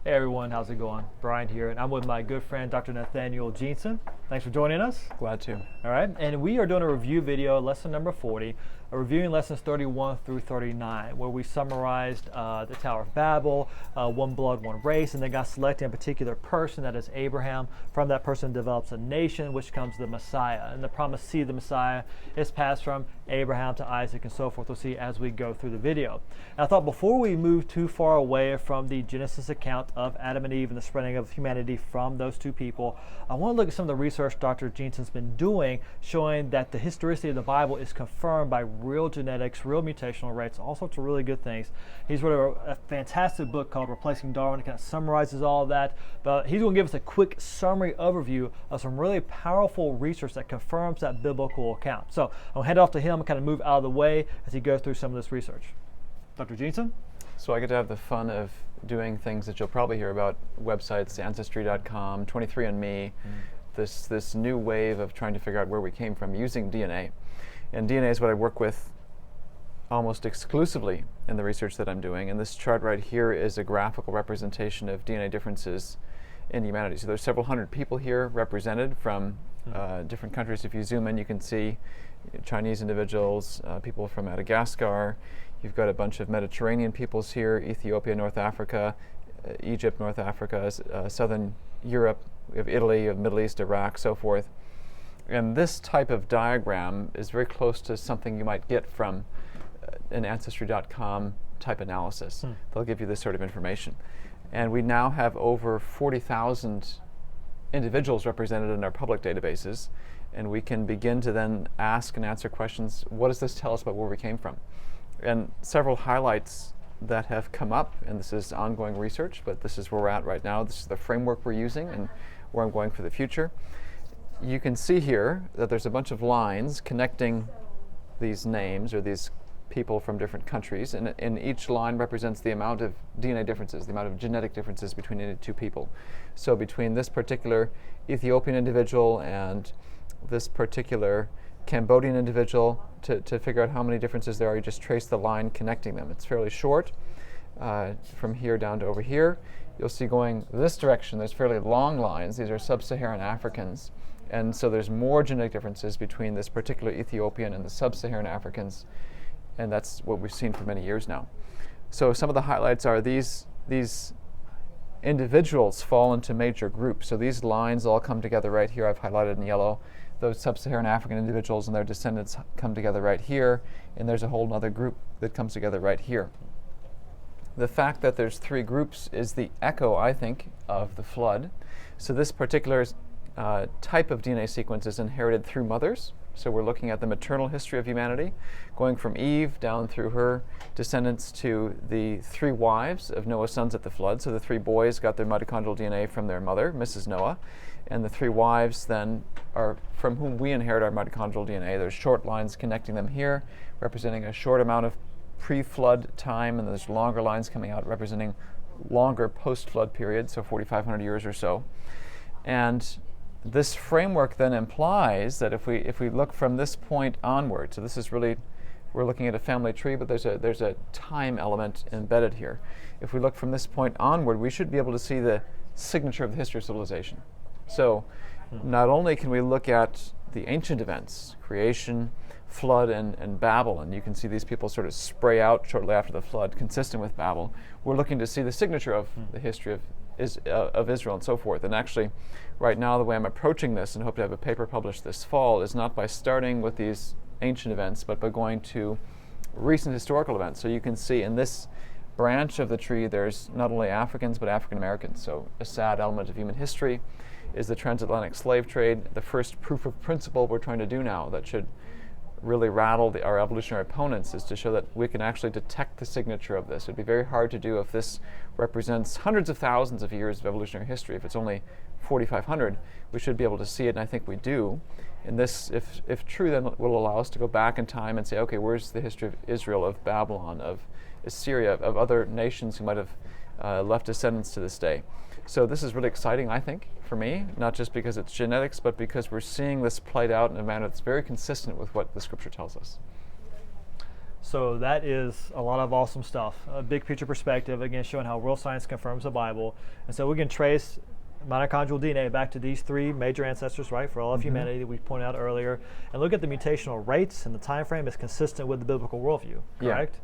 Hey everyone, how's it going? Brian here, and I'm with my good friend Dr. Nathaniel Jeanson. Thanks for joining us. Glad to. All right, and we are doing a review video, lesson number 40, reviewing lessons 31 through 39, where we summarized the Tower of Babel, one blood, one race, and then God selecting a particular person, that is Abraham. From that person develops a nation, which comes the Messiah. And the promised seed of the Messiah is passed from Abraham to Isaac and so forth. We'll see as we go through the video. And I thought before we move too far away from the Genesis account of Adam and Eve and the spreading of humanity from those two people, I want to look at some of the research Dr. Jeanson's been doing, showing that the historicity of the Bible is confirmed by real genetics, real mutational rates, all sorts of really good things. He's wrote a fantastic book called Replacing Darwin. It kind of summarizes all of that, but he's going to give us a quick summary overview of some really powerful research that confirms that biblical account. So I'll hand it off to him and kind of move out of the way as he goes through some of this research. Dr. Jeanson? So I get to have the fun of doing things that you'll probably hear about, websites, Ancestry.com, 23andMe, this new wave of trying to figure out where we came from using DNA. And DNA is what I work with almost exclusively in the research that I'm doing. And this chart right here is a graphical representation of DNA differences in humanity. So there's several hundred people here represented from different countries. If you zoom in, you can see Chinese individuals, people from Madagascar. You've got a bunch of Mediterranean peoples here, Ethiopia, North Africa, Egypt, North Africa, Southern Europe, we have Italy, you have Middle East, Iraq, so forth. And this type of diagram is very close to something you might get from an Ancestry.com type analysis. They'll give you this sort of information. And we now have over 40,000 individuals represented in our public databases, and we can begin to then ask and answer questions. What does this tell us about where we came from? And several highlights that have come up, and this is ongoing research, but this is where we're at right now. This is the framework we're using and where I'm going for the future. You can see here that there's a bunch of lines connecting these names or these people from different countries, and each line represents the amount of DNA differences, the amount of genetic differences between any two people. So between this particular Ethiopian individual and this particular Cambodian individual, to figure out how many differences there are, you just trace the line connecting them. It's fairly short, from here down to over here. You'll see going this direction, there's fairly long lines. These are sub-Saharan Africans. And so there's more genetic differences between this particular Ethiopian and the sub-Saharan Africans. And that's what we've seen for many years now. So some of the highlights are these individuals fall into major groups. So these lines all come together right here. I've highlighted in yellow. Those sub-Saharan African individuals and their descendants come together right here. And there's a whole other group that comes together right here. The fact that there's three groups is the echo, I think, of the flood. So this particular type of DNA sequence is inherited through mothers. So we're looking at the maternal history of humanity, going from Eve down through her descendants to the three wives of Noah's sons at the flood. So the three boys got their mitochondrial DNA from their mother, Mrs. Noah, and the three wives then are from whom we inherit our mitochondrial DNA. There's short lines connecting them here, representing a short amount of pre-flood time, and there's longer lines coming out representing longer post-flood periods, so 4,500 years or so. And this framework then implies that if we look from this point onward, so this is really, we're looking at a family tree, but there's a time element embedded here. If we look from this point onward, we should be able to see the signature of the history of civilization. So not only can we look at the ancient events, creation, flood, and Babel, and you can see these people sort of spray out shortly after the flood, consistent with Babel. We're looking to see the signature of the history of Israel and so forth. And actually, right now, the way I'm approaching this and hope to have a paper published this fall is not by starting with these ancient events, but by going to recent historical events. So you can see in this branch of the tree, there's not only Africans, but African Americans. So a sad element of human history is the transatlantic slave trade. The first proof of principle we're trying to do now that should really rattle our evolutionary opponents is to show that we can actually detect the signature of this. It'd be very hard to do if this represents hundreds of thousands of years of evolutionary history. If it's only 4,500, we should be able to see it, and I think we do. And this, if true, then will allow us to go back in time and say, okay, where's the history of Israel, of Babylon, of Assyria, of other nations who might have left descendants to this day. So this is really exciting, I think, for me, not just because it's genetics, but because we're seeing this played out in a manner that's very consistent with what the Scripture tells us. So that is a lot of awesome stuff. A big picture perspective, again, showing how real science confirms the Bible. And so we can trace mitochondrial DNA back to these three major ancestors, right, for all of humanity that we pointed out earlier, and look at the mutational rates, and the time frame is consistent with the biblical worldview, correct?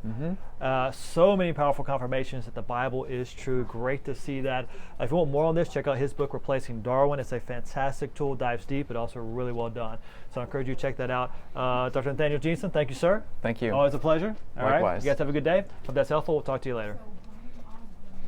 So many powerful confirmations that the Bible is true. Great to see that. If you want more on this, check out his book, Replacing Darwin. It's a fantastic tool, dives deep, but also really well done. So I encourage you to check that out. Dr. Nathaniel Jeanson, thank you, sir. Thank you. Always a pleasure. All right. Likewise. You guys have a good day. Hope that's helpful. We'll talk to you later.